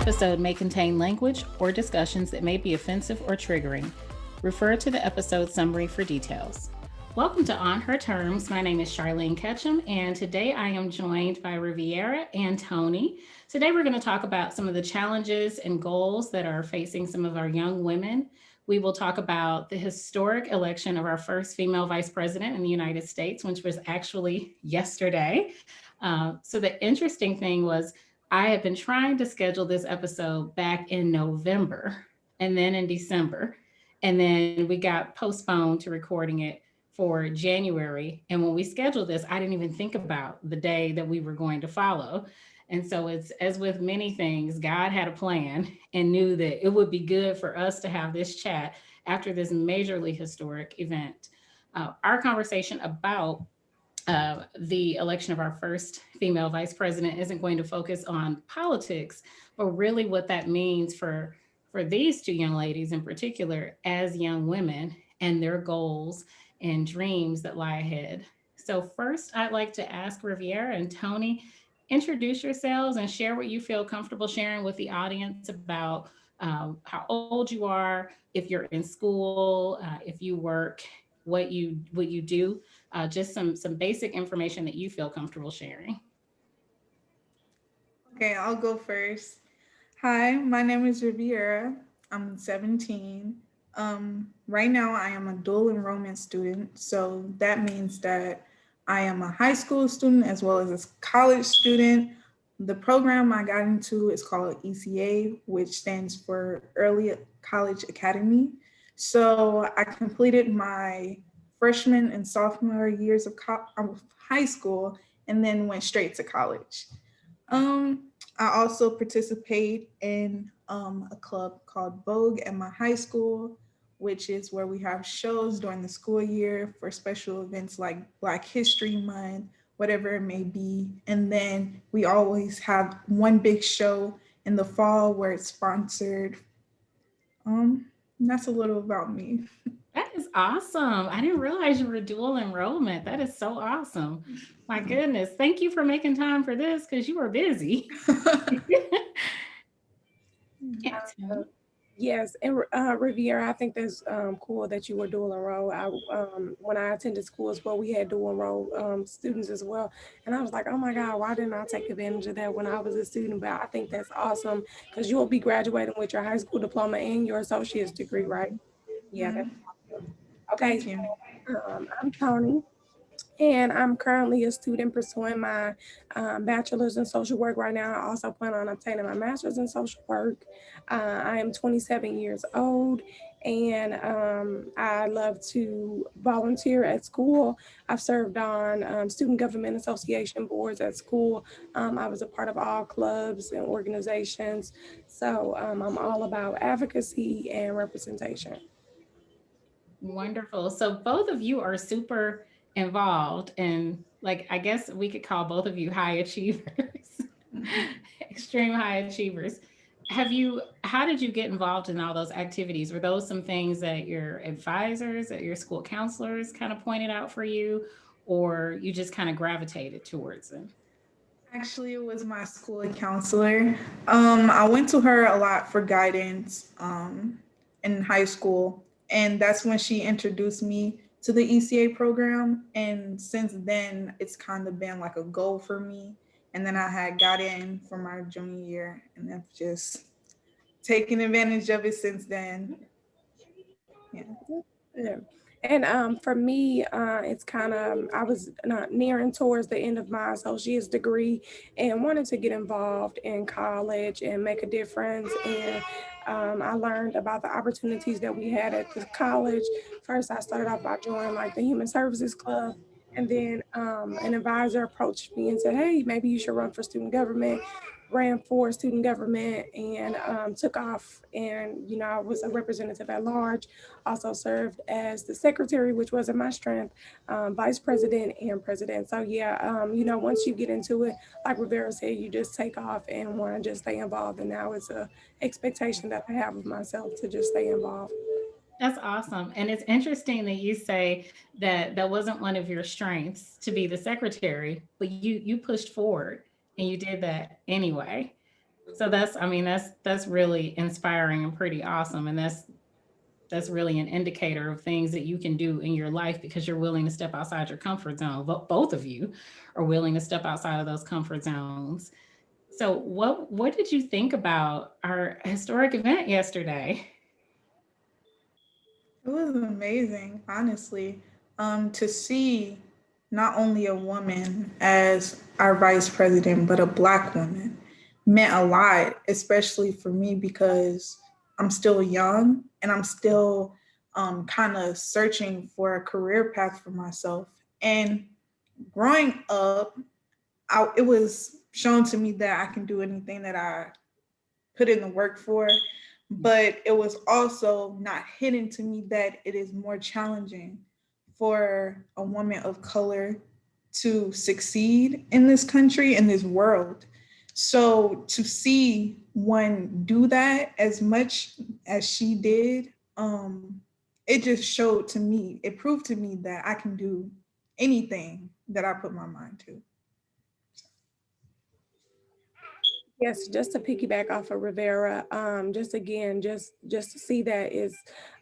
episode may contain language or discussions that may be offensive or triggering. Refer to the episode summary for details. Welcome to On Her Terms. My name is Charlene Ketchum, and today I am joined by Riviera and Toni. Today we're going to talk about some of the challenges and goals that are facing some of our young women. We will talk about the historic election of our first female vice president in the United States, which was actually yesterday. So the interesting thing was I had been trying to schedule this episode back in November and then in December. And then we got postponed to recording it for January. And when we scheduled this, I didn't even think about the day that we were going to follow. And so it's as with many things, God had a plan and knew that it would be good for us to have this chat after this majorly historic event. Our conversation about the election of our first female vice president isn't going to focus on politics, but really what that means for these two young ladies in particular as young women and their goals and dreams that lie ahead. So first, I'd like to ask Riviera and Toni, introduce yourselves and share what you feel comfortable sharing with the audience about how old you are, if you're in school, if you work, what you do, just some basic information that you feel comfortable sharing. Okay, I'll go first. Hi, my name is Riviera. I'm 17. Right now, I am a dual enrollment student. So that means that I am a high school student as well as a college student. The program I got into is called ECA, which stands for Early College Academy. So I completed my freshman and sophomore years of high school and then went straight to college. I also participate in a club called Vogue at my high school, which is where we have shows during the school year for special events like Black History Month, whatever it may be. And then we always have one big show in the fall where it's sponsored. And that's a little about me. That is awesome. I didn't realize you were dual enrollment. That is so awesome. My goodness. Thank you for making time for this because you were busy. Yeah, Uh, yes, and Riviera, I think that's cool that you were dual enroll. When I attended school as well, we had dual enroll students as well, and I was like, oh my God, why didn't I take advantage of that when I was a student? But I think that's awesome because you will be graduating with your high school diploma and your associate's degree, right? Yeah, that's Mhm. awesome. Okay, Thank so you. I'm Tony. And I'm currently a student pursuing my bachelor's in social work right now. I also plan on obtaining my master's in social work. I am 27 years old and I love to volunteer at school. I've served on student government association boards at school. I was a part of all clubs and organizations. So I'm all about advocacy and representation. wonderful. So both of you are super involved and like I guess we could call both of you high achievers. Extreme high achievers. How did you get involved in all those activities? Were those some things that your advisors, that your school counselors kind of pointed out for you, or you just kind of gravitated towards them? Actually, it was my school counselor. I went to her a lot for guidance in high school, and that's when she introduced me to the ECA program. And since then, it's kind of been like a goal for me. And then I had got in for my junior year, and I've just taken advantage of it since then. Yeah. Yeah. And for me, it's kind of, I was nearing towards the end of my associate's degree and wanted to get involved in college and make a difference. And I learned about the opportunities that we had at the college. First, I started off by joining like the Human Services Club. And then an advisor approached me and said, hey, maybe you should run for student government. Ran for student government and took off. And, you know, I was a representative at large, also served as the secretary, which wasn't my strength, vice president and president. So yeah, you know, once you get into it, like Rivera said, you just take off and want to just stay involved. And now it's a expectation that I have of myself to just stay involved. That's awesome. And it's interesting that you say that that wasn't one of your strengths to be the secretary, but you pushed forward and you did that anyway. So that's, I mean, that's really inspiring and pretty awesome. And that's really an indicator of things that you can do in your life because you're willing to step outside your comfort zone. Both of you are willing to step outside of those comfort zones. So what did you think about our historic event yesterday? It was amazing, honestly, to see not only a woman as our vice president, but a Black woman meant a lot, especially for me because I'm still young and I'm still kind of searching for a career path for myself. And growing up, it was shown to me that I can do anything that I put in the work for, but it was also not hidden to me that it is more challenging for a woman of color to succeed in this country, in this world. So to see one do that as much as she did, it just showed to me, it proved to me that I can do anything that I put my mind to. Yes, just to piggyback off of Rivera, just again, just to see that is,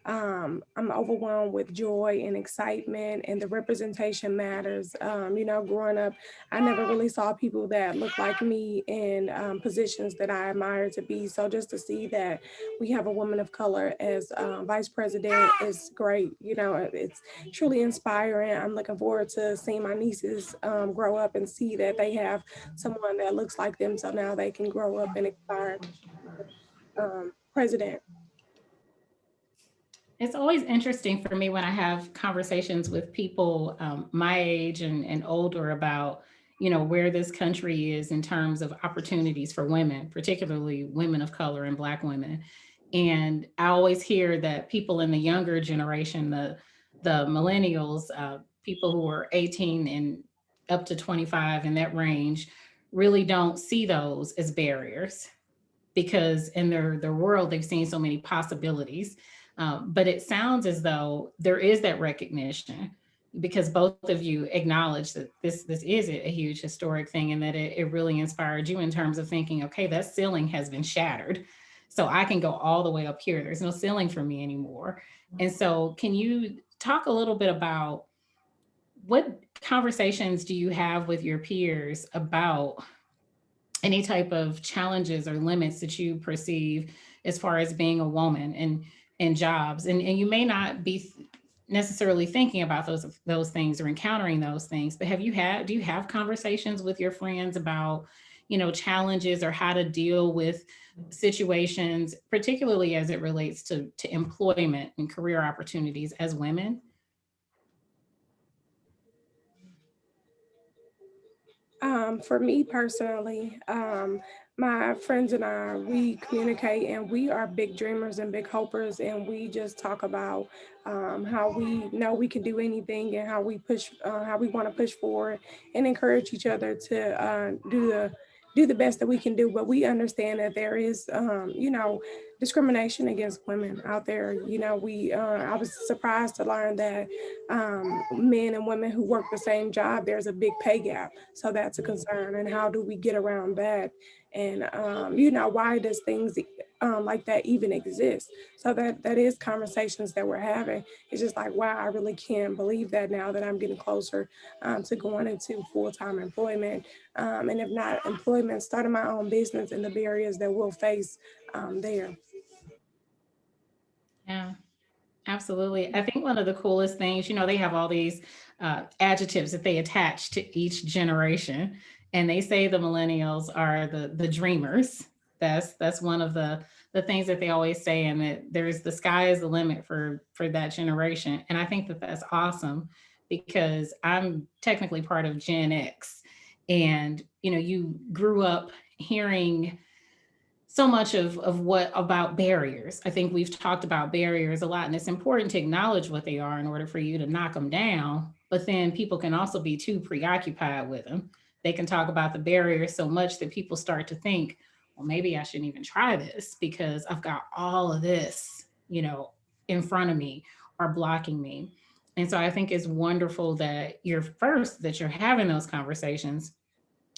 I'm overwhelmed with joy and excitement, and the representation matters. Growing up, I never really saw people that look like me in positions that I admire to be. So just to see that we have a woman of color as vice president is great. It's truly inspiring. I'm looking forward to seeing my nieces grow up and see that they have someone that looks like them, so now they can grow up and inspire president. It's always interesting for me when I have conversations with people my age and older about, where this country is in terms of opportunities for women, particularly women of color and Black women. And I always hear that people in the younger generation, the millennials, people who are 18 and up to 25 in that range, really don't see those as barriers because in their world they've seen so many possibilities. But it sounds as though there is that recognition because both of you acknowledge that this is a huge historic thing and that it really inspired you in terms of thinking, okay, that ceiling has been shattered. So I can go all the way up here. There's no ceiling for me anymore. And so can you talk a little bit about what conversations do you have with your peers about any type of challenges or limits that you perceive as far as being a woman and jobs and you may not be necessarily thinking about those things or encountering those things, but do you have conversations with your friends about challenges or how to deal with situations, particularly as it relates to employment and career opportunities as women? For me personally, my friends and I, we communicate and we are big dreamers and big hopers, and we just talk about how we know we can do anything and how we push, how we want to push forward and encourage each other to do the best that we can do. But we understand that there is, discrimination against women out there. I was surprised to learn that men and women who work the same job, there's a big pay gap. So that's a concern. And how do we get around that? And why does things like that even exist? So that is conversations that we're having. It's just like, wow, I really can't believe that now that I'm getting closer to going into full-time employment. And if not employment, starting my own business and the barriers that we'll face there. Yeah. Absolutely. I think one of the coolest things, they have all these adjectives that they attach to each generation, and they say the millennials are the dreamers. That's one of the things that they always say, and that there's the sky is the limit for that generation. And I think that that's awesome because I'm technically part of Gen X, and you grew up hearing so much of what about barriers. I think we've talked about barriers a lot, and it's important to acknowledge what they are in order for you to knock them down. But then people can also be too preoccupied with them. They can talk about the barriers so much that people start to think, well, maybe I shouldn't even try this because I've got all of this, in front of me or blocking me. And so I think it's wonderful that you're having those conversations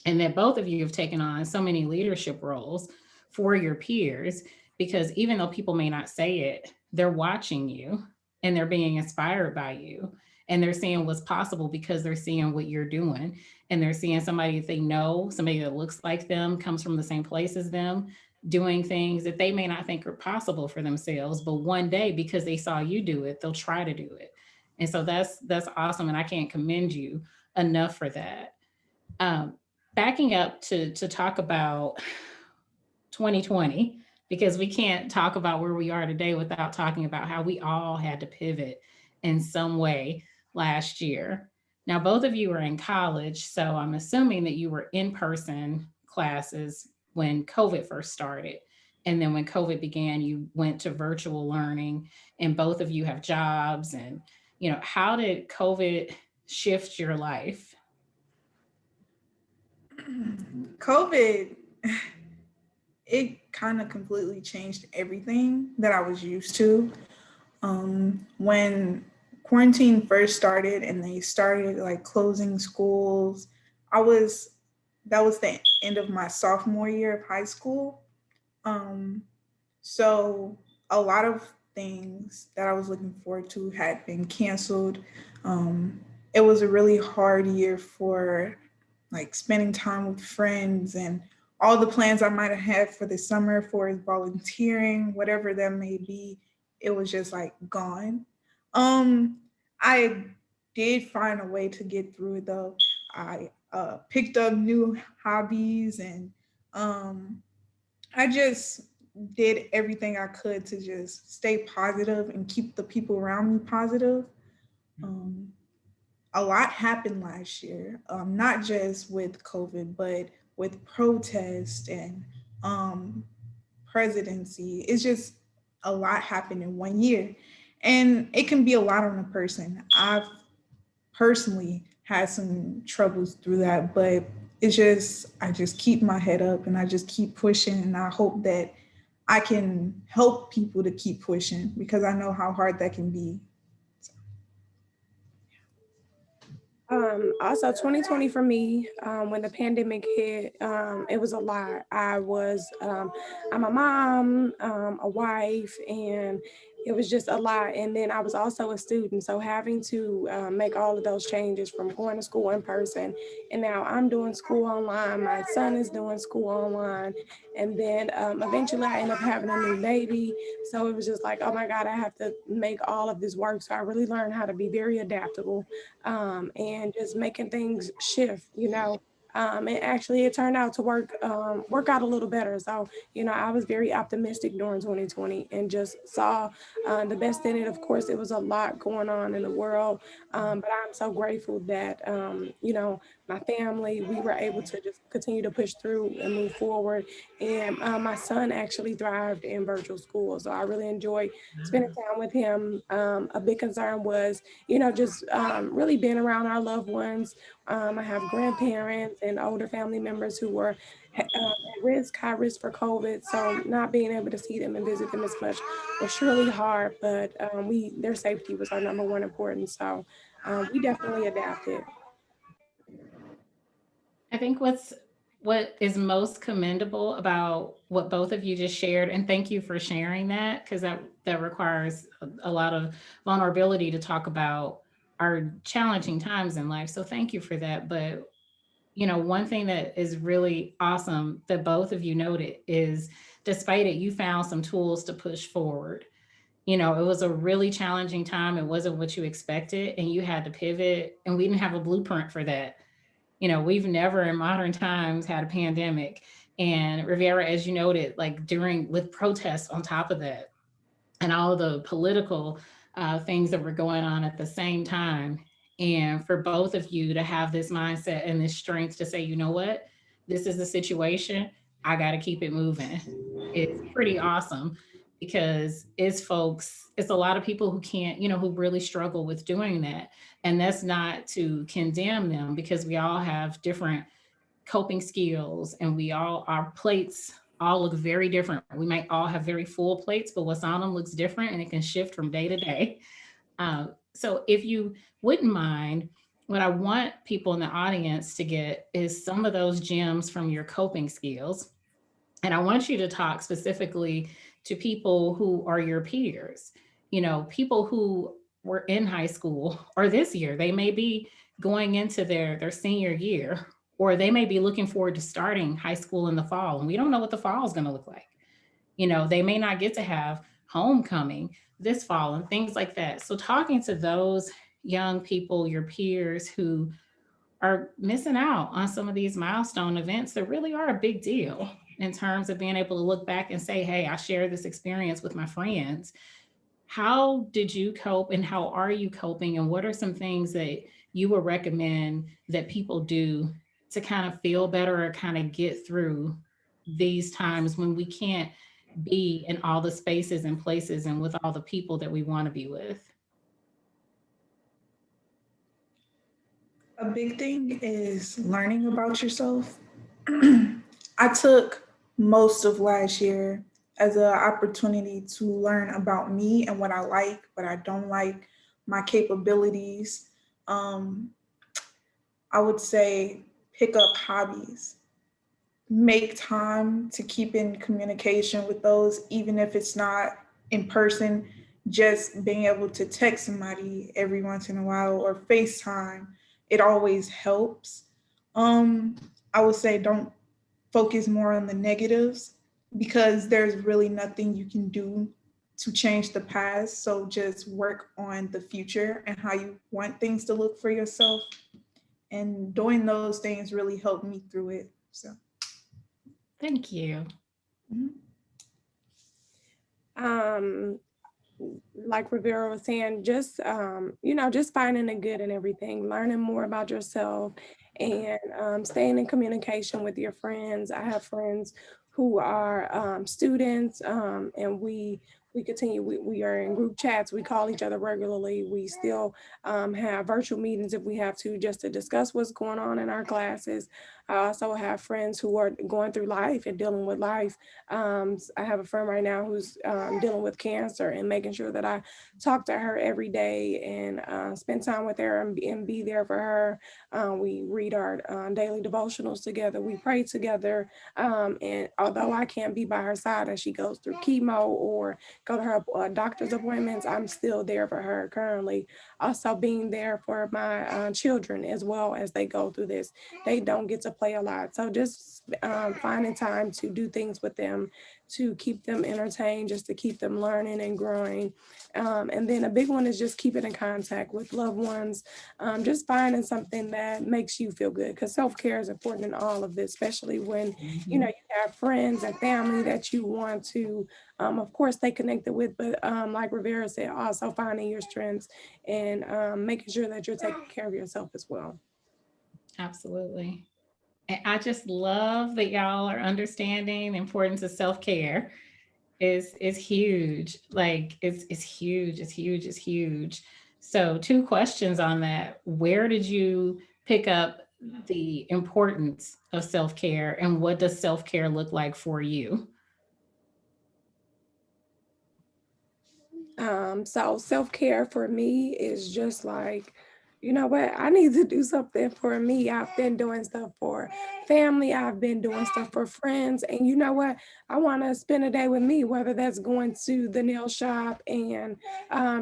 and that both of you have taken on so many leadership roles, for your peers, because even though people may not say it, they're watching you and they're being inspired by you, and they're seeing what's possible because they're seeing what you're doing, and they're seeing somebody that they know, somebody that looks like them, comes from the same place as them, doing things that they may not think are possible for themselves, but one day because they saw you do it, they'll try to do it. And so that's awesome, and I can't commend you enough for that. um, Backing up to talk about 2020, because we can't talk about where we are today without talking about how we all had to pivot in some way last year. Now, both of you are in college, so I'm assuming that you were in person classes when COVID first started. And then when COVID began, you went to virtual learning, and both of you have jobs. And, how did COVID shift your life? COVID, it kind of completely changed everything that I was used to. When quarantine first started and they started like closing schools, I was that was the end of my sophomore year of high school. Um, so a lot of things that I was looking forward to had been canceled. Um, it was a really hard year for like spending time with friends, and all the plans I might have had for the summer for volunteering, whatever that may be, it was just like gone. Um, I did find a way to get through it though. I picked up new hobbies, and um, I just did everything I could to just stay positive and keep the people around me positive. Um, a lot happened last year, not just with COVID, but with protest and um, presidency. It's just a lot happened in one year. And it can be a lot on a person. I've personally had some troubles through that, but I just keep my head up and I just keep pushing. And I hope that I can help people to keep pushing because I know how hard that can be. Also 2020 for me, when the pandemic hit, it was a lot. I'm a mom, a wife, and it was just a lot. And then I was also a student. So having to make all of those changes from going to school in person. And now I'm doing school online. My son is doing school online. And then eventually I end up having a new baby. So it was just like, oh my God, I have to make all of this work. So I really learned how to be very adaptable, and just making things shift, and actually it turned out to work out a little better. So, I was very optimistic during 2020 and just saw the best in it. Of course, it was a lot going on in the world, but I'm so grateful that, my family, we were able to just continue to push through and move forward. And my son actually thrived in virtual school. So I really enjoyed spending time with him. A big concern was, just really being around our loved ones. I have grandparents and older family members who were high risk for COVID. So not being able to see them and visit them as much was surely hard, but their safety was our number one importance. So we definitely adapted. I think what is most commendable about what both of you just shared, and thank you for sharing that, because that requires a lot of vulnerability to talk about our challenging times in life. So thank you for that. But one thing that is really awesome that both of you noted is, despite it, you found some tools to push forward. It was a really challenging time. It wasn't what you expected, and you had to pivot, and we didn't have a blueprint for that. We've never in modern times had a pandemic. And Riviera, as you noted, like during with protests on top of that, and all of the political things that were going on at the same time. And for both of you to have this mindset and this strength to say, you know what, this is the situation, I got to keep it moving. It's pretty awesome, because it's a lot of people who can't, who really struggle with doing that. And that's not to condemn them, because we all have different coping skills, and our plates all look very different. We might all have very full plates, but what's on them looks different, and it can shift from day to day. So if you wouldn't mind, what I want people in the audience to get is some of those gems from your coping skills. And I want you to talk specifically to people who are your peers, people who were in high school or this year. They may be going into their senior year, or they may be looking forward to starting high school in the fall. And we don't know what the fall is going to look like. They may not get to have homecoming this fall and things like that. So, talking to those young people, your peers who are missing out on some of these milestone events that really are a big deal in terms of being able to look back and say, hey, I shared this experience with my friends. How did you cope and how are you coping? And what are some things that you would recommend that people do to kind of feel better or kind of get through these times when we can't be in all the spaces and places and with all the people that we want to be with? A big thing is learning about yourself. I took most of last year as an opportunity to learn about me and what I like, what I don't like, my capabilities. Um, I would say pick up hobbies, make time to keep in communication with those, even if it's not in person, just being able to text somebody every once in a while or FaceTime, it always helps. Um, I would say don't focus more on the negatives because there's really nothing you can do to change the past. So just work on the future and how you want things to look for yourself. And doing those things really helped me through it. So, Thank you. mhm. Um, like Rivera was saying, just just finding the good in everything, learning more about yourself, and staying in communication with your friends. I have friends who are students, and we continue. We are in group chats. We call each other regularly. We still have virtual meetings if we have to, just to discuss what's going on in our classes. I also have friends who are going through life and dealing with life. I have a friend right now who's dealing with cancer, and making sure that I talk to her every day and spend time with her and be there for her. We read our daily devotionals together. We pray together. And although I can't be by her side as she goes through chemo or go to her doctor's appointments, I'm still there for her currently. Also being there for my children as well as they go through this. They don't get to play a lot. So just finding time to do things with them, to keep them entertained, just to keep them learning and growing. And then a big one is just keeping in contact with loved ones, just finding something that makes you feel good, because self-care is important in all of this, especially when Mhm. you have friends and family that you want to of course stay connected with, but like Rivera said, also finding your strengths and making sure that you're taking care of yourself as well. Absolutely. And I just love that y'all are understanding the importance of self-care. Is huge. Like it's huge, it's huge, it's huge. So two questions on that. Where did you pick up the importance of self-care, and what does self-care look like for you? So self-care for me is just like, you know what, I need to do something for me. I've been doing stuff for family, I've been doing stuff for friends, and you know what? I want to spend a day with me, whether that's going to the nail shop and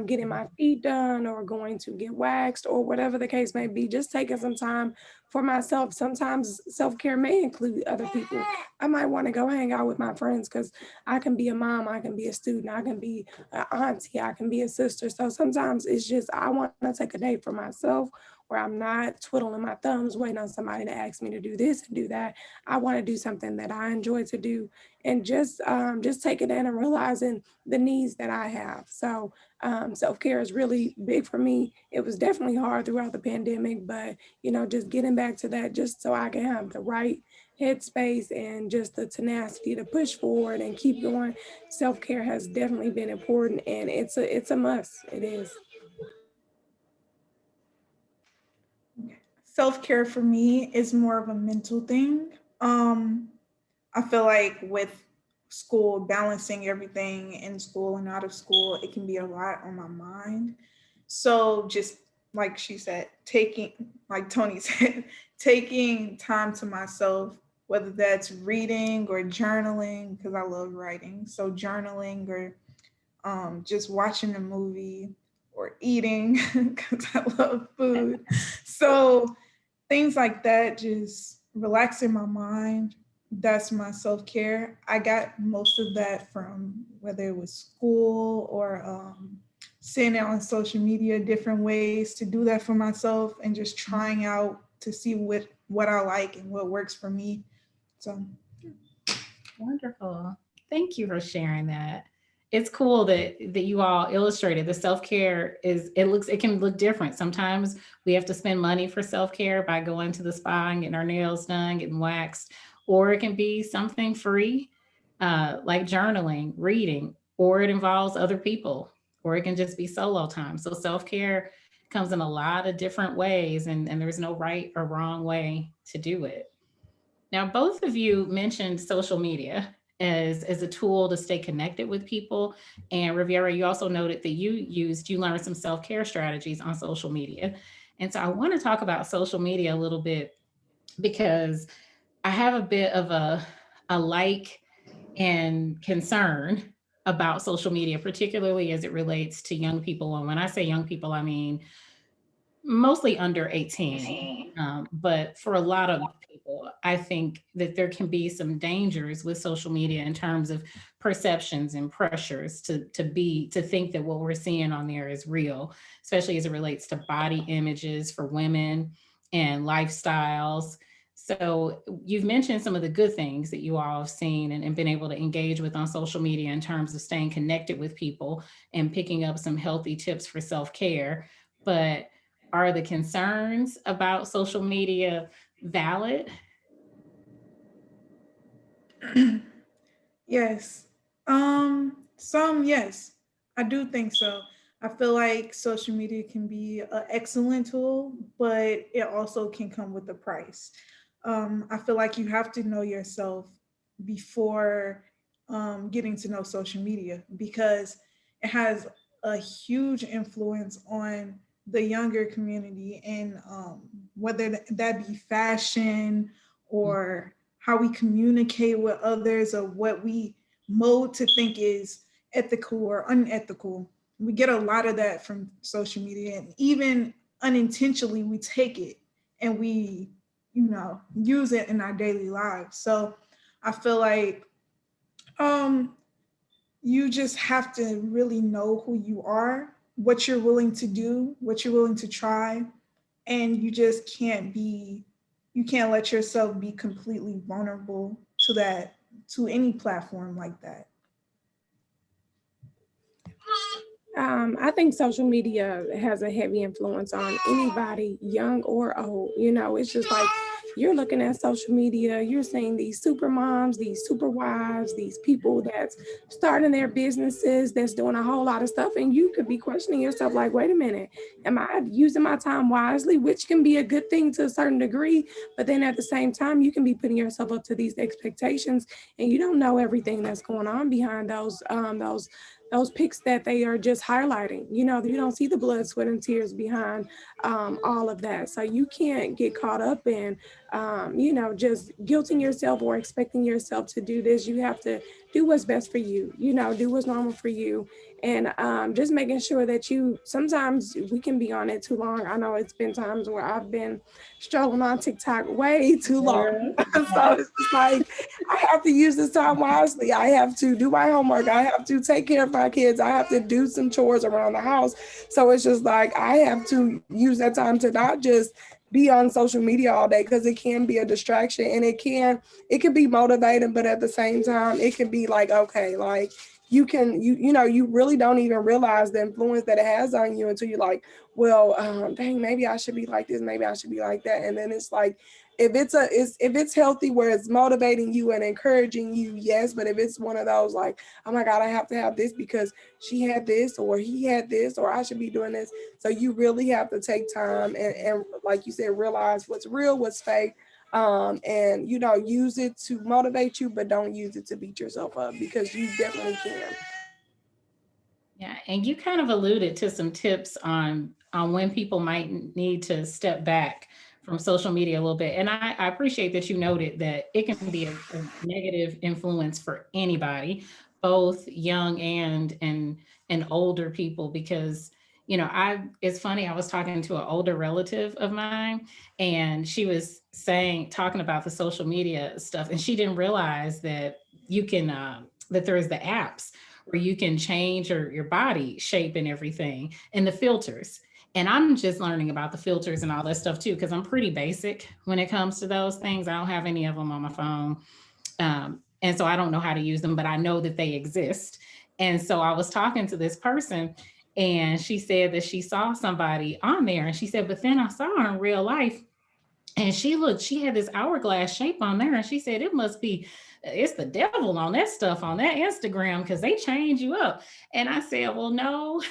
getting my feet done, or going to get waxed, or whatever the case may be, just taking some time for myself. Sometimes self-care may include other people. I might want to go hang out with my friends because I can be a mom, I can be a student, I can be an auntie, I can be a sister. So sometimes it's just I want to take a day for myself where I'm not twiddling my thumbs waiting on somebody to ask me to do this and do that. I want to do something that I enjoy to do, and just taking in and realizing the needs that I have. So self-care is really big for me. It was definitely hard throughout the pandemic, but just getting back to that, just so I can have the right headspace and just the tenacity to push forward and keep going. Self-care has definitely been important, and it's a must. It is. Self care for me is more of a mental thing. Um, I feel like with school, balancing everything in school and out of school, it can be a lot on my mind. So just like she said, like Tony said, taking time to myself whether that's reading or journaling, because I love writing. So journaling or just watching a movie or eating because I love food. So things like that, just relaxing my mind. That's my self care. I got most of that from whether it was school or seeing it on social media, different ways to do that for myself, and just trying out to see what I like and what works for me. So Wonderful. Thank you for sharing that. It's cool that you all illustrated the self-care is it can look different. Sometimes we have to spend money for self-care by going to the spa and getting our nails done, getting waxed, or it can be something free, like journaling, reading, or it involves other people, or it can just be solo time. So self-care comes in a lot of different ways, and there's no right or wrong way to do it. Now, both of you mentioned social media as a tool to stay connected with people. And Riviera, you also noted that you learned some self-care strategies on social media. And so I want to talk about social media a little bit because I have a bit of a like and concern about social media, particularly as it relates to young people. And when I say young people, I mean mostly under 18. But for a lot of people, I think that there can be some dangers with social media in terms of perceptions and pressures to think that what we're seeing on there is real, especially as it relates to body images for women and lifestyles. So you've mentioned some of the good things that you all have seen and been able to engage with on social media in terms of staying connected with people and picking up some healthy tips for self-care. But are the concerns about social media valid? yes. Some yes. I do think so. I feel like social media can be an excellent tool, but it also can come with a price. I feel like you have to know yourself before getting to know social media because it has a huge influence on the younger community and whether that be fashion or how we communicate with others or what we mold to think is ethical or unethical. We get a lot of that from social media, and even unintentionally, we take it and we, use it in our daily lives. So I feel like um, you just have to really know who you are, what you're willing to do, what you're willing to try, and you just you can't let yourself be completely vulnerable to any platform like that. I think social media has a heavy influence on anybody, young or old. It's just like you're looking at social media, you're seeing these super moms, these super wives, these people that's starting their businesses, that's doing a whole lot of stuff. And you could be questioning yourself, like, wait a minute, am I using my time wisely? Which can be a good thing to a certain degree. But then at the same time, you can be putting yourself up to these expectations and you don't know everything that's going on behind those pics that they are just highlighting. You don't see the blood, sweat, and tears behind all of that. So you can't get caught up in, just guilting yourself or expecting yourself to do this. You have to do what's best for you, do what's normal for you. And just making sure that sometimes we can be on it too long. I know it's been times where I've been strolling on TikTok way too long. Girl, So it's just like, I have to use this time wisely. I have to do my homework. I have to take care of my kids. I have to do some chores around the house. So it's just like I have to use that time to not just be on social media all day because it can be a distraction and it can be motivating, but at the same time it can be like, okay, like you really don't even realize the influence that it has on you until you're like, well, dang, maybe I should be like this, maybe I should be like that. And then it's like, if it's healthy where it's motivating you and encouraging you, yes. But if it's one of those like, oh my God, I have to have this because she had this or he had this or I should be doing this. So you really have to take time and like you said, realize what's real, what's fake. And use it to motivate you, but don't use it to beat yourself up because you definitely can. yeah, and you kind of alluded to some tips on when people might need to step back from social media a little bit. And I appreciate that you noted that it can be a negative influence for anybody, both young and older people, because it's funny, I was talking to an older relative of mine, and she was talking about the social media stuff, and she didn't realize that you can that there's the apps where you can change your body shape and everything, and the filters. And I'm just learning about the filters and all that stuff too, because I'm pretty basic when it comes to those things. I don't have any of them on my phone. And so I don't know how to use them, but I know that they exist. And so I was talking to this person, and she said that she saw somebody on there, and she said, but then I saw her in real life, and she had this hourglass shape on there, and she said it's the devil on that stuff on that Instagram, because they change you up. And I said, well, no,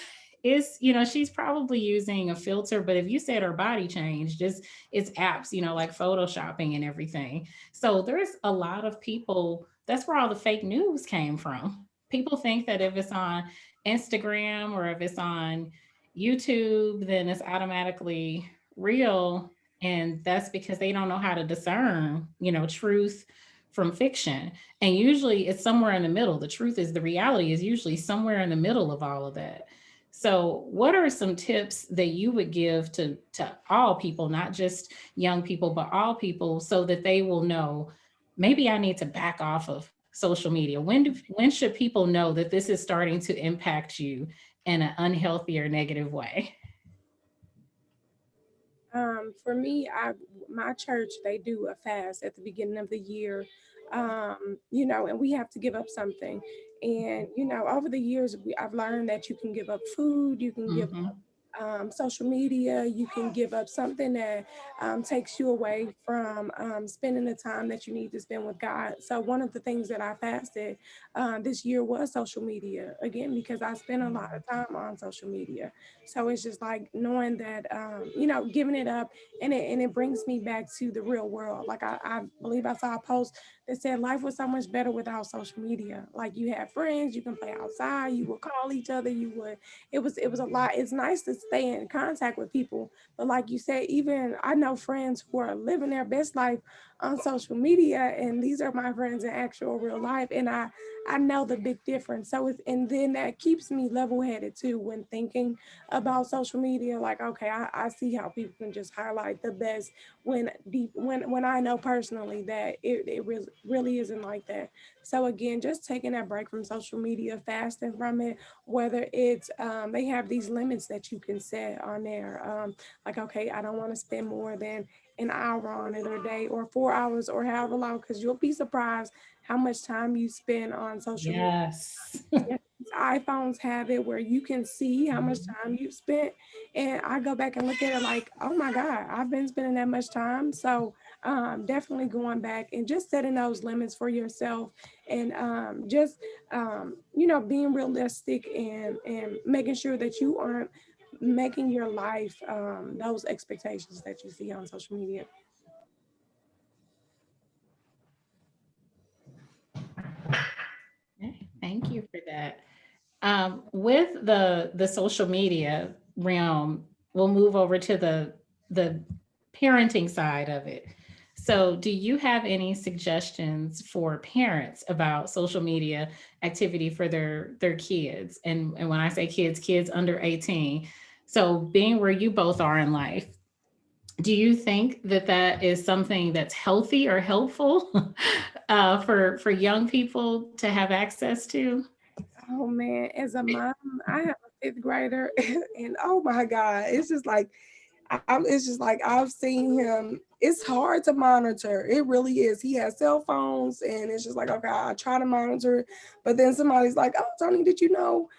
she's probably using a filter, but if you said her body changed, it's apps, like photoshopping and everything. So there's a lot of people, that's where all the fake news came from. People think that if it's on Instagram or if it's on YouTube, then it's automatically real. And that's because they don't know how to discern, truth from fiction. And usually it's somewhere in the middle. The reality is usually somewhere in the middle of all of that. So, what are some tips that you would give to all people, not just young people, but all people, so that they will know, maybe I need to back off of social media? When should people know that this is starting to impact you in an unhealthy or negative way? For me, my church, they do a fast at the beginning of the year, and we have to give up something. And over the years, I've learned that you can give up food, you can give Hmm. social media, you can give up something that takes you away from spending the time that you need to spend with God. So one of the things that I fasted this year was social media, again, because I spend a lot of time on social media. So it's just like knowing that, giving it up, and it brings me back to the real world. Like I believe I saw a post that said life was so much better without social media. Like you had friends, you can play outside, you would call each other, it was a lot. It's nice to stay in contact with people, but like you said, even I know friends who are living their best life on social media, and these are my friends in actual real life, and I know the big difference. So and then that keeps me level headed too when thinking about social media. Like, okay, I see how people can just highlight the best when I know personally that it really isn't like that. So again, just taking that break from social media, fasting from it, whether it's they have these limits that you can set on there, like, okay, I don't want to spend more than an hour on it a day, or 4 hours, or however long, because you'll be surprised how much time you spend on social media. Yes. Yes, iPhones have it where you can see how much Mhm. time you've spent. And I go back and look at it like, oh my God, I've been spending that much time. So definitely going back and just setting those limits for yourself, and just, being realistic, and making sure that you aren't making your life those expectations that you see on social media. Okay, thank you for that. With the social media realm, we'll move over to the parenting side of it. So, do you have any suggestions for parents about social media activity for their kids? And when I say kids, kids under 18. So, being where you both are in life, do you think that that is something that's healthy or helpful for young people to have access to? Oh man, as a mom, I have a fifth grader, and oh my God, it's just like I've seen him. It's hard to monitor. It really is. He has cell phones, and it's just like, okay, I try to monitor it, but then somebody's like, "Oh, Tony, did you know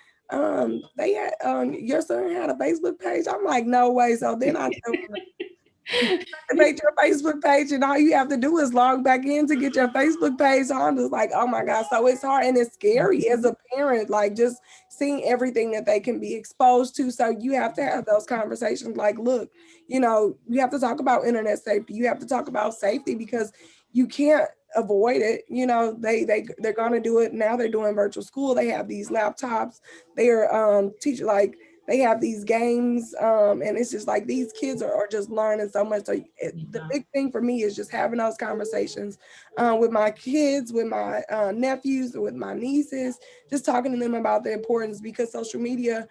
they had your son had a Facebook page?" I'm like, "No way." So then I tell him, activate your Facebook page, and all you have to do is log back in to get your Facebook page. So I'm just like, oh my God. So it's hard, and it's scary as a parent, like just seeing everything that they can be exposed to. So you have to have those conversations like, look, you have to talk about internet safety. You have to talk about safety, because you can't avoid it. They're gonna do it now. They're doing virtual school. They have these laptops. They are teaching, like, they have these games, and it's just like these kids are just learning so much. So the big thing for me is just having those conversations with my kids, with my nephews, with my nieces, just talking to them about the importance, because social media,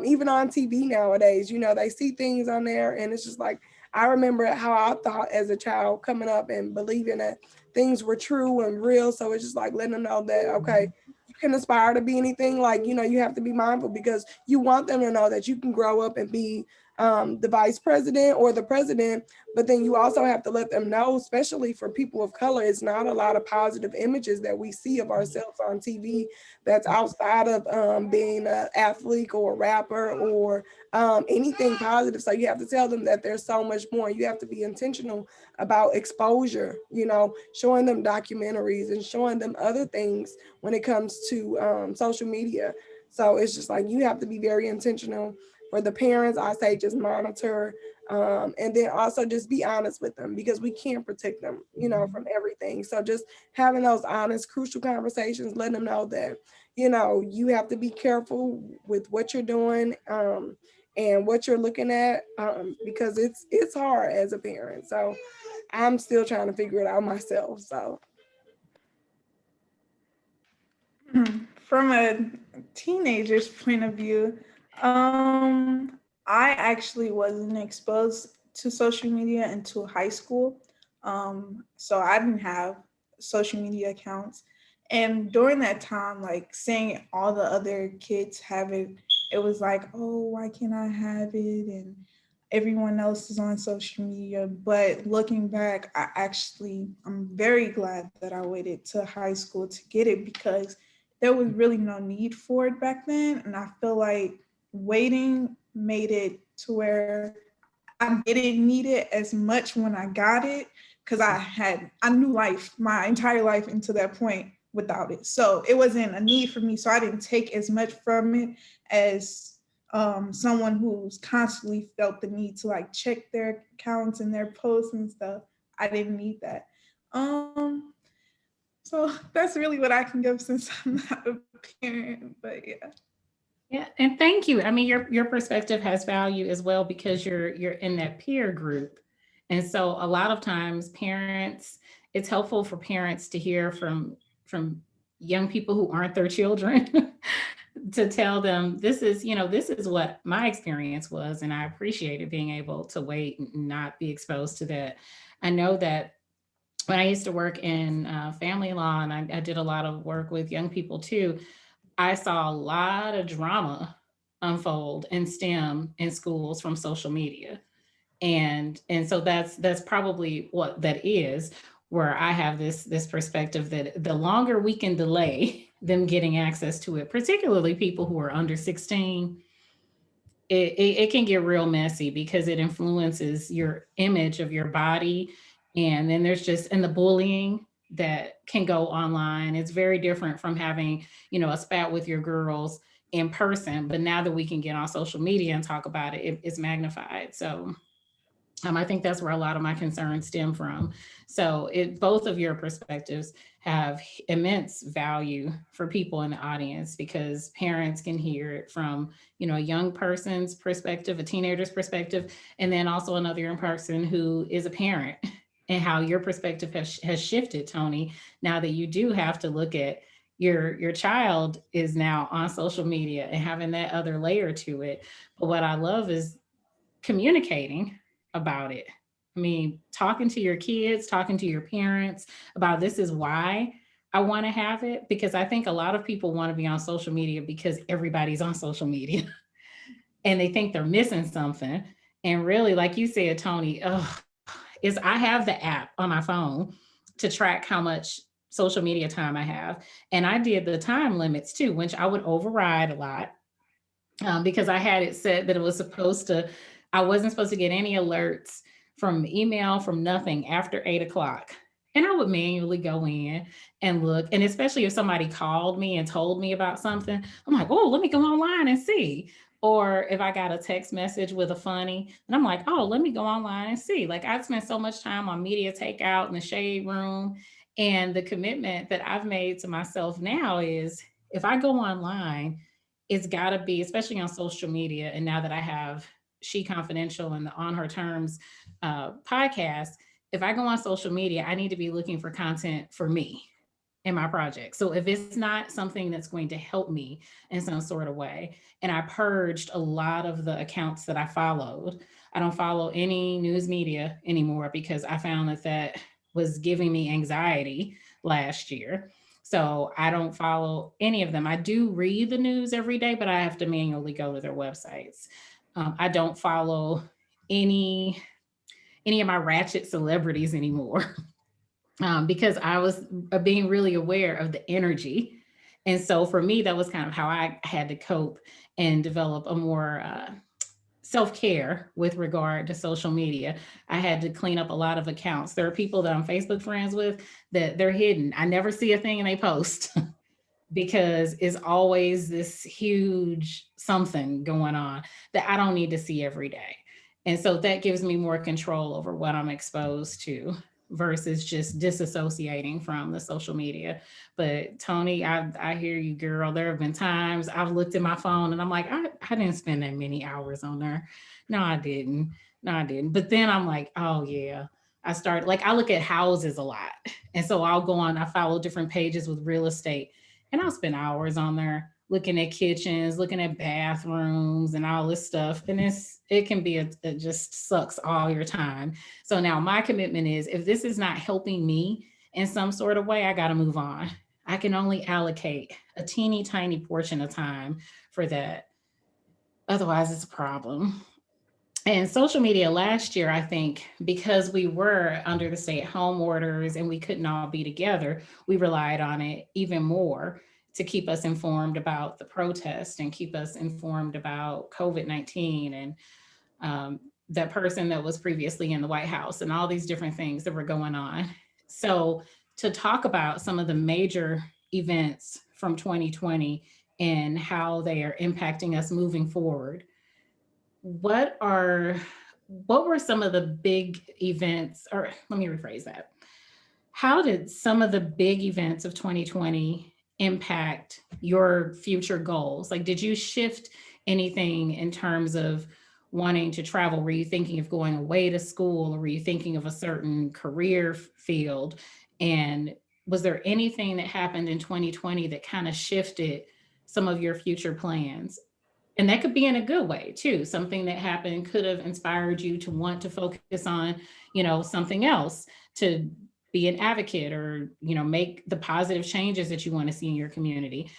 even on TV nowadays, you know, they see things on there, and it's just like, I remember how I thought as a child coming up and believing that things were true and real. So it's just like letting them know that, okay, you can aspire to be anything. Like, you know, you have to be mindful, because you want them to know that you can grow up and be the vice president or the president. But then you also have to let them know, especially for people of color, it's not a lot of positive images that we see of ourselves on TV that's outside of being an athlete or a rapper or anything positive. So you have to tell them that there's so much more. You have to be intentional about exposure, you know, showing them documentaries and showing them other things when it comes to social media. So it's just like, you have to be very intentional. For the parents, I say just monitor, and then also just be honest with them, because we can't protect them, you know, from everything. So just having those honest, crucial conversations, letting them know that, you know, you have to be careful with what you're doing, and what you're looking at, because it's hard as a parent. So I'm still trying to figure it out myself. So From a teenager's point of view, I actually wasn't exposed to social media until high school. So I didn't have social media accounts. And during that time, like seeing all the other kids have it, it was like, oh, why can't I have it? And everyone else is on social media. But looking back, I'm very glad that I waited to high school to get it, because there was really no need for it back then. And I feel like waiting made it to where I didn't need it as much when I got it, because I knew life, my entire life until that point without it. So it wasn't a need for me. So I didn't take as much from it as someone who's constantly felt the need to like check their accounts and their posts and stuff. I didn't need that. Um, so that's really what I can give, since I'm not a parent. But yeah. Yeah, and thank you. I mean, your perspective has value as well, because you're in that peer group. And so a lot of times parents, it's helpful for parents to hear from young people who aren't their children to tell them, this is, you know, this is what my experience was, and I appreciated being able to wait and not be exposed to that. I know that when I used to work in family law, and I did a lot of work with young people too, I saw a lot of drama unfold in STEM in schools from social media. And so that's probably what that is, where I have this perspective that the longer we can delay them getting access to it, particularly people who are under 16, it can get real messy, because it influences your image of your body. And then there's just, and the bullying that can go online. It's very different from having, you know, a spat with your girls in person. But now that we can get on social media and talk about it, it's magnified. So I think that's where a lot of my concerns stem from. So both of your perspectives have immense value for people in the audience, because parents can hear it from, you know, a young person's perspective, a teenager's perspective, and then also another young person who is a parent, and how your perspective has shifted, Toni, now that you do have to look at your child is now on social media and having that other layer to it. But what I love is communicating about it. I mean, talking to your kids, talking to your parents about, this is why I want to have it. Because I think a lot of people want to be on social media because everybody's on social media and they think they're missing something. And really, like you said, Toni, is I have the app on my phone to track how much social media time I have. And I did the time limits too, which I would override a lot, because I had it set that it was supposed to, I wasn't supposed to get any alerts from email, from nothing after 8 o'clock. And I would manually go in and look. And especially if somebody called me and told me about something, I'm like, oh, let me go online and see. Or if I got a text message with a funny, and I'm like, oh, let me go online and see. Like, I've spent so much time on media takeout in the shade room. And the commitment that I've made to myself now is, if I go online, it's got to be, especially on social media. And now that I have She Confidential and the On Her Terms podcast, if I go on social media, I need to be looking for content for me in my project. So if it's not something that's going to help me in some sort of way, and I purged a lot of the accounts that I followed, I don't follow any news media anymore because I found that that was giving me anxiety last year. So I don't follow any of them. I do read the news every day, but I have to manually go to their websites. I don't follow any any of my ratchet celebrities anymore. Because I was being really aware of the energy. And so for me, that was kind of how I had to cope and develop a more self care with regard to social media. I had to clean up a lot of accounts. There are people that I'm Facebook friends with that they're hidden. I never see a thing and they post because it's always this huge something going on that I don't need to see every day. And so that gives me more control over what I'm exposed to versus just disassociating from the social media. But Toni, I hear you, girl. There have been times I've looked at my phone and I'm like, I didn't spend that many hours on there. No, I didn't. No, I didn't. But then I'm like, oh, yeah. I start like I look at houses a lot. And so I'll go on, I follow different pages with real estate and I'll spend hours on there looking at kitchens, looking at bathrooms and all this stuff. And it can be it just sucks all your time. So now my commitment is if this is not helping me in some sort of way, I got to move on. I can only allocate a teeny tiny portion of time for that. Otherwise, it's a problem. And social media last year, I think, because we were under the stay at home orders and we couldn't all be together, we relied on it even more to keep us informed about the protest and keep us informed about COVID-19 and um, that person that was previously in the White House and all these different things that were going on. So, to talk about some of the major events from 2020 and how they are impacting us moving forward, what are what were some of the big events, or let me rephrase that. How did some of the big events of 2020 impact your future goals? Like, did you shift anything in terms of wanting to travel? Were you thinking of going away to school, or were you thinking of a certain career field? And was there anything that happened in 2020 that kind of shifted some of your future plans? And that could be in a good way too. Something that happened could have inspired you to want to focus on, something else, to be an advocate or, make the positive changes that you want to see in your community.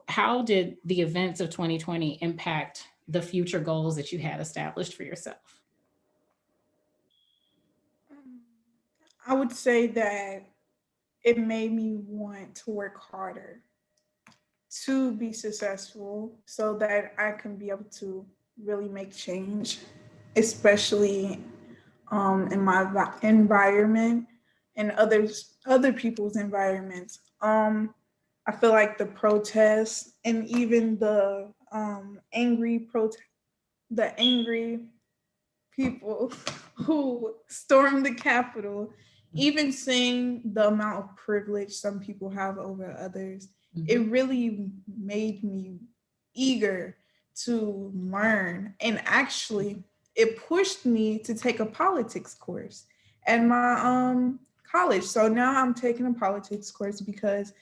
How did the events of 2020 impact the future goals that you had established for yourself? I would say that it made me want to work harder to be successful so that I can be able to really make change, especially in my environment and other people's environments. I feel like the protests and even the angry people who stormed the Capitol, even seeing the amount of privilege some people have over others, it Mhm. really made me eager to learn. And actually, it pushed me to take a politics course at my college. So now I'm taking a politics course because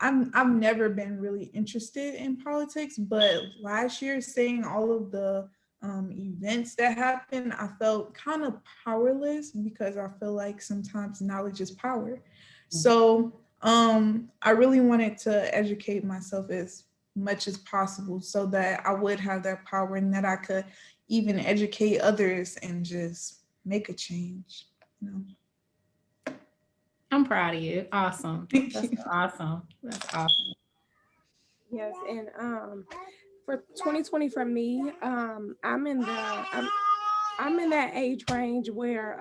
I've never been really interested in politics, but last year seeing all of the events that happened, I felt kind of powerless because I feel like sometimes knowledge is power. So I really wanted to educate myself as much as possible so that I would have that power and that I could even educate others and just make a change. You know? I'm proud of you. Awesome. Thank That's you. awesome. That's awesome. Yes, and for 2020 for me, I'm in that age range where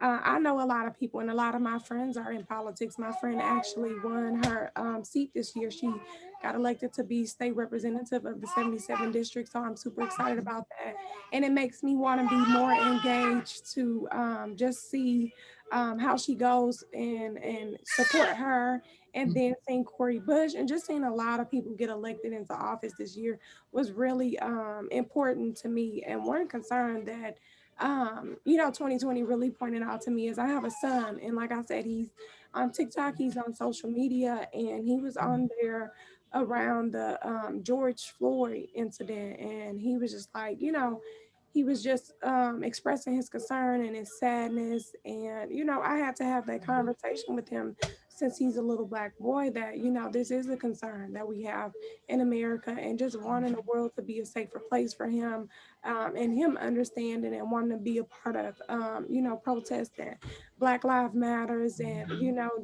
I know a lot of people, and a lot of my friends are in politics. My friend actually won her seat this year. She got elected to be state representative of the 77 district. So I'm super excited about that. And it makes me want to be more engaged to just see how she goes and support her and then seeing Cory Bush and just seeing a lot of people get elected into office this year was really important to me. And one concern that 2020 really pointed out to me is I have a son, and like I said, he's on TikTok, he's on social media, and he was on there around the George Floyd incident, and he was just like, he was just expressing his concern and his sadness. And, I had to have that conversation with him since he's a little black boy that, this is a concern that we have in America, and just wanting the world to be a safer place for him, and him understanding and wanting to be a part of, protesting Black Lives Matters, and,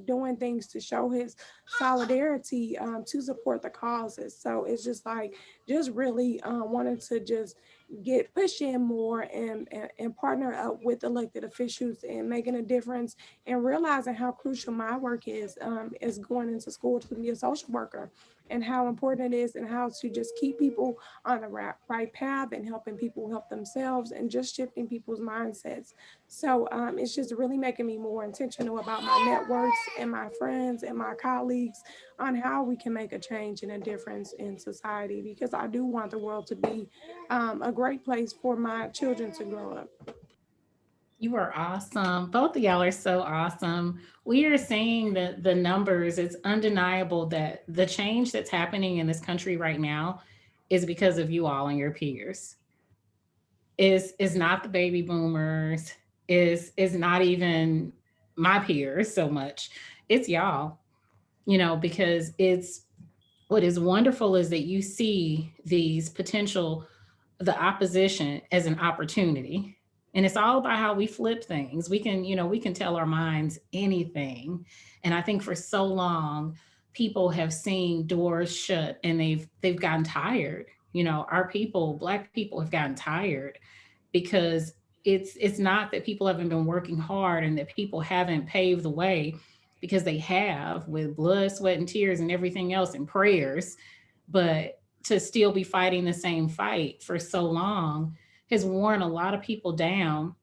doing things to show his solidarity, to support the causes. So it's just like, just really wanted to just get push in more, and partner up with elected officials and making a difference, and realizing how crucial my work is going into school to be a social worker, and how important it is, and how to just keep people on the right path, and helping people help themselves, and just shifting people's mindsets. So it's just really making me more intentional about my networks and my friends and my colleagues on how we can make a change and a difference in society, because I do want the world to be a great place for my children to grow up. You are awesome. Both of y'all are so awesome. We are seeing the numbers. It's undeniable that the change that's happening in this country right now is because of you all and your peers. Is not the baby boomers, is not even my peers so much. It's y'all, because it's what is wonderful is that you see these potential the opposition as an opportunity. And it's all about how we flip things. We can tell our minds anything. And I think for so long, people have seen doors shut and they've gotten tired. Our people, Black people, have gotten tired because it's not that people haven't been working hard and that people haven't paved the way, because they have, with blood, sweat, and tears and everything else, and prayers. But to still be fighting the same fight for so long has worn a lot of people down.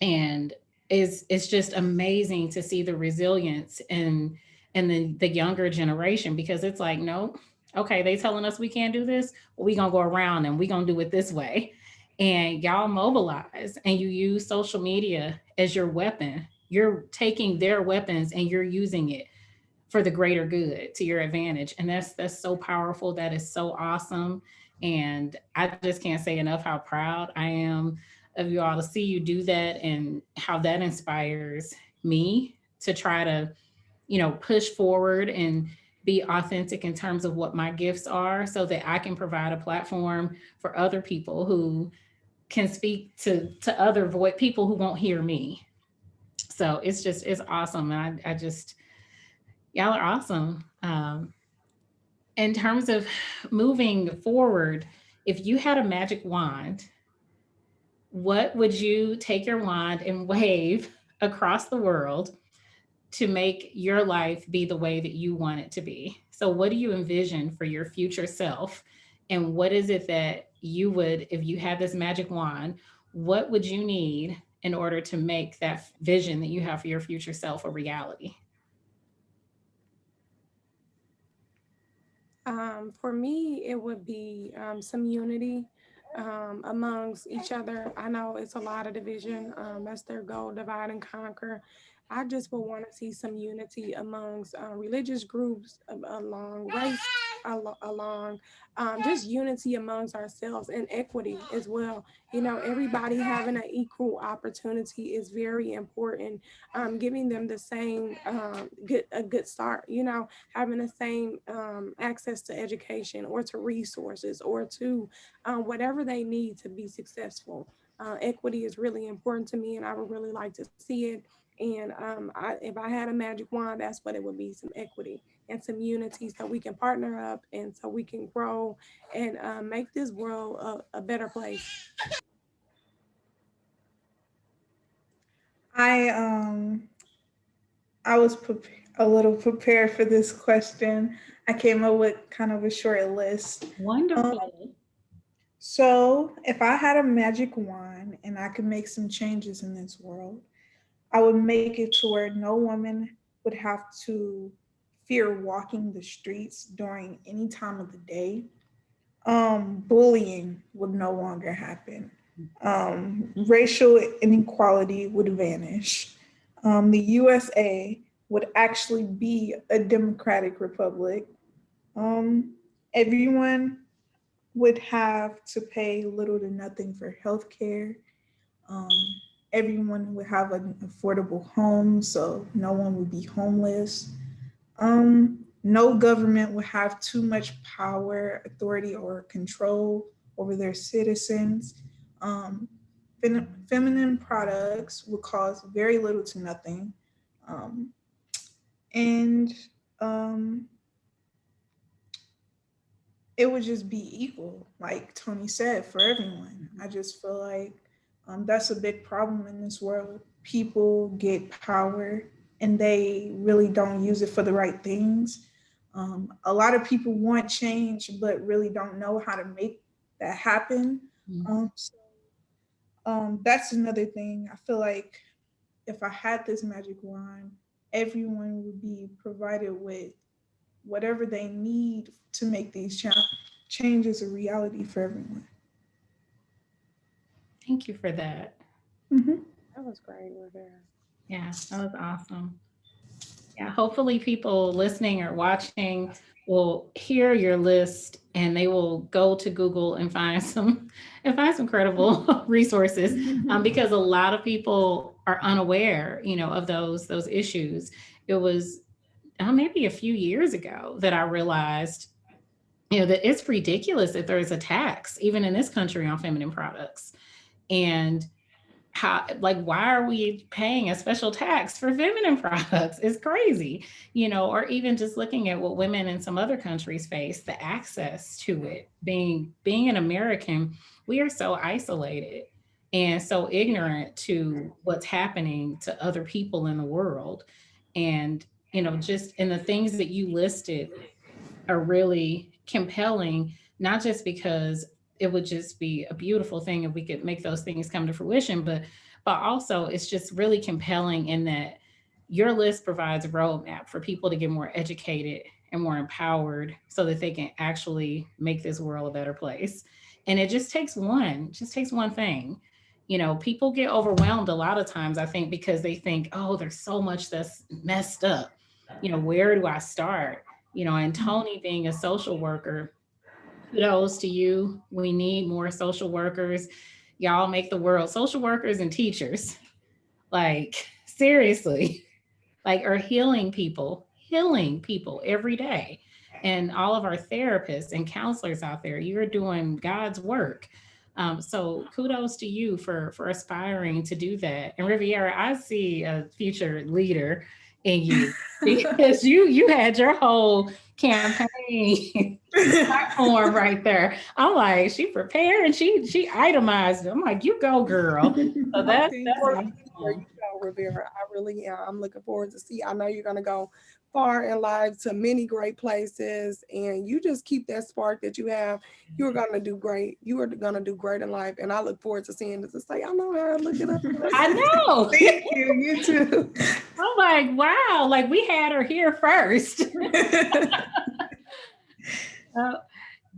And it's just amazing to see the resilience in the younger generation, because it's like, no, okay, they telling us we can't do this, well, we gonna go around and we gonna do it this way. And y'all mobilize and you use social media as your weapon. You're taking their weapons and you're using it for the greater good, to your advantage. And that's so powerful. That is so awesome. And I just can't say enough how proud I am of you all to see you do that, and how that inspires me to try to, push forward and be authentic in terms of what my gifts are, so that I can provide a platform for other people who can speak to other people who won't hear me. So it's awesome. And I just, y'all are awesome. In terms of moving forward, if you had a magic wand, what would you take your wand and wave across the world to make your life be the way that you want it to be? So, what do you envision for your future self? And what is it that you would, if you had this magic wand, what would you need in order to make that vision that you have for your future self a reality? For me, it would be some unity amongst each other. I know it's a lot of division. That's their goal, divide and conquer. I just would want to see some unity amongst religious groups, along race, along just unity amongst ourselves, and equity as well. Everybody having an equal opportunity is very important. Giving them the same a good start. Having the same access to education, or to resources, or to whatever they need to be successful. Equity is really important to me, and I would really like to see it. And if I had a magic wand, that's what it would be: some equity and some unity, so we can partner up and so we can grow and make this world a better place. I I was a little prepared for this question. I came up with kind of a short list. Um, Wonderful. so, if I had a magic wand and I could make some changes in this world, I would make it to where no woman would have to fear walking the streets during any time of the day, bullying would no longer happen. Racial inequality would vanish. The USA would actually be a democratic republic. Um, Everyone would have to pay little to nothing for healthcare. Um, Everyone would have an affordable home, so no one would be homeless. No government would have too much power, authority, or control over their citizens. Um, Feminine products would cost very little to nothing. Um, and um, it would just be equal, like Tony said, for everyone. I just feel like that's a big problem in this world. People get power and they really don't use it for the right things. A lot of people want change, but really don't know how to make that happen. So that's another thing. I feel like if I had this magic wand, everyone would be provided with whatever they need to make these changes a reality for everyone. Thank you for that. Mm-hmm. That was great, Rivera. Yeah, that was awesome. Yeah, hopefully people listening or watching will hear your list and they will go to Google and find some credible resources, because a lot of people are unaware, of those issues. It was maybe a few years ago that I realized, that it's ridiculous that there is a tax even in this country on feminine products. And how, like, why are we paying a special tax for feminine products? It's crazy, or even just looking at what women in some other countries face, the access to it. Being an American, we are so isolated and so ignorant to what's happening to other people in the world. And just in the things that you listed are really compelling, not just because it would just be a beautiful thing if we could make those things come to fruition, but also it's just really compelling in that your list provides a roadmap for people to get more educated and more empowered so that they can actually make this world a better place. And it just takes one thing. People get overwhelmed a lot of times, I think, because they think, oh, there's so much that's messed up. Where do I start? And Tony being a social worker, kudos to you. We need more social workers. Y'all make the world, social workers and teachers, like, seriously, like, are healing people every day. And all of our therapists and counselors out there, you're doing God's work. So kudos to you for aspiring to do that. And Riviera, I see a future leader in you, because you had your whole campaign platform right there. I'm like, she prepared and she itemized it. I'm like, you go, girl. So Thank Forward you. to that's see where you awesome. go, Rivera. I really am. I'm looking forward to see. I know you're gonna go far in life to many great places, and you just keep that spark that you have. You're gonna do great. You are gonna do great in life, and I look forward to seeing this. It's like I know her. Look at her. I know. Thank you. You too. I'm like, wow, like we had her here first. Uh,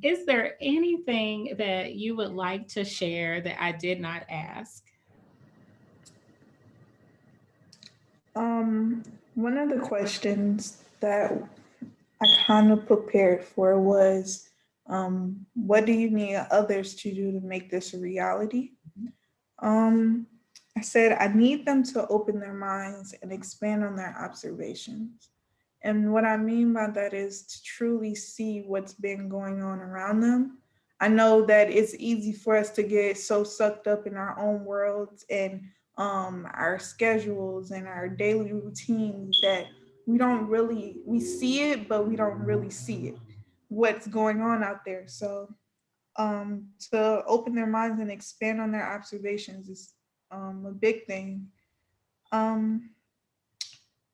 is there anything that you would like to share that I did not ask? um, One of the questions that I kind of prepared for was, what do you need others to do to make this a reality? Um, I said, I need them to open their minds and expand on their observations. And what I mean by that is to truly see what's been going on around them. I know that it's easy for us to get so sucked up in our own worlds and our schedules and our daily routines that we see it, but we don't really see it, what's going on out there. So to open their minds and expand on their observations is a big thing. Um,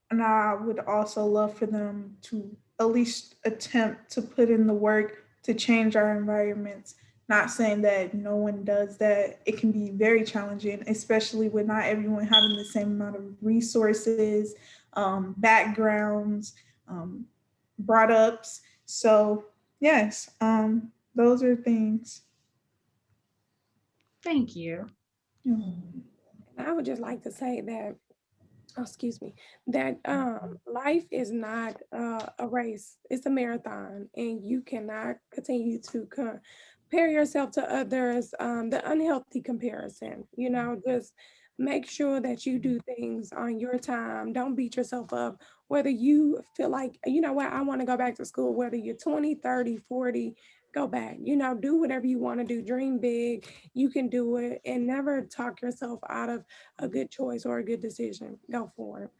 and I would also love for them to at least attempt to put in the work to change our environments. Not saying that no one does that. It can be very challenging, especially with not everyone having the same amount of resources, backgrounds. brought ups. So yes, those are things. Thank you. Mm. And I would just like to say that, oh, excuse me, that life is not a race, it's a marathon, and you cannot continue to compare yourself to others, the unhealthy comparison, just make sure that you do things on your time. Don't beat yourself up, whether you feel like, you know what, I want to go back to school, whether you're 20, 30, 40, go back, do whatever you want to do, dream big, you can do it, and never talk yourself out of a good choice or a good decision. Go for it.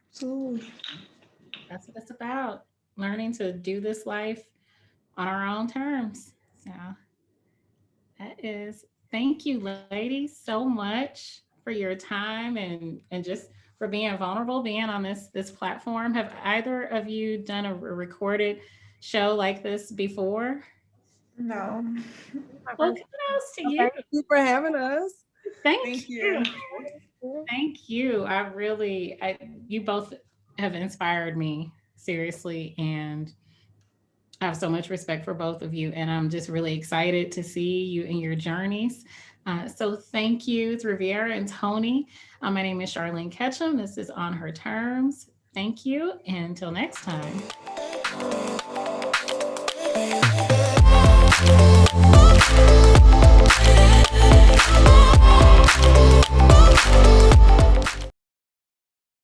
Absolutely. That's what it's about. Learning to do this life on our own terms. So that is, thank you, ladies, so much for your time and just for being vulnerable, being on this platform. Have either of you done a recorded show like this before? No. My Well, first kudos to time. you. Thank you for having us. Thank Thank you. you. Thank you. You both have inspired me seriously, and I have so much respect for both of you, and I'm just really excited to see you in your journeys. So thank you, it's Riviera and Toni. My name is Charlene Ketchum. This is On Her Terms. Thank you, and until next time.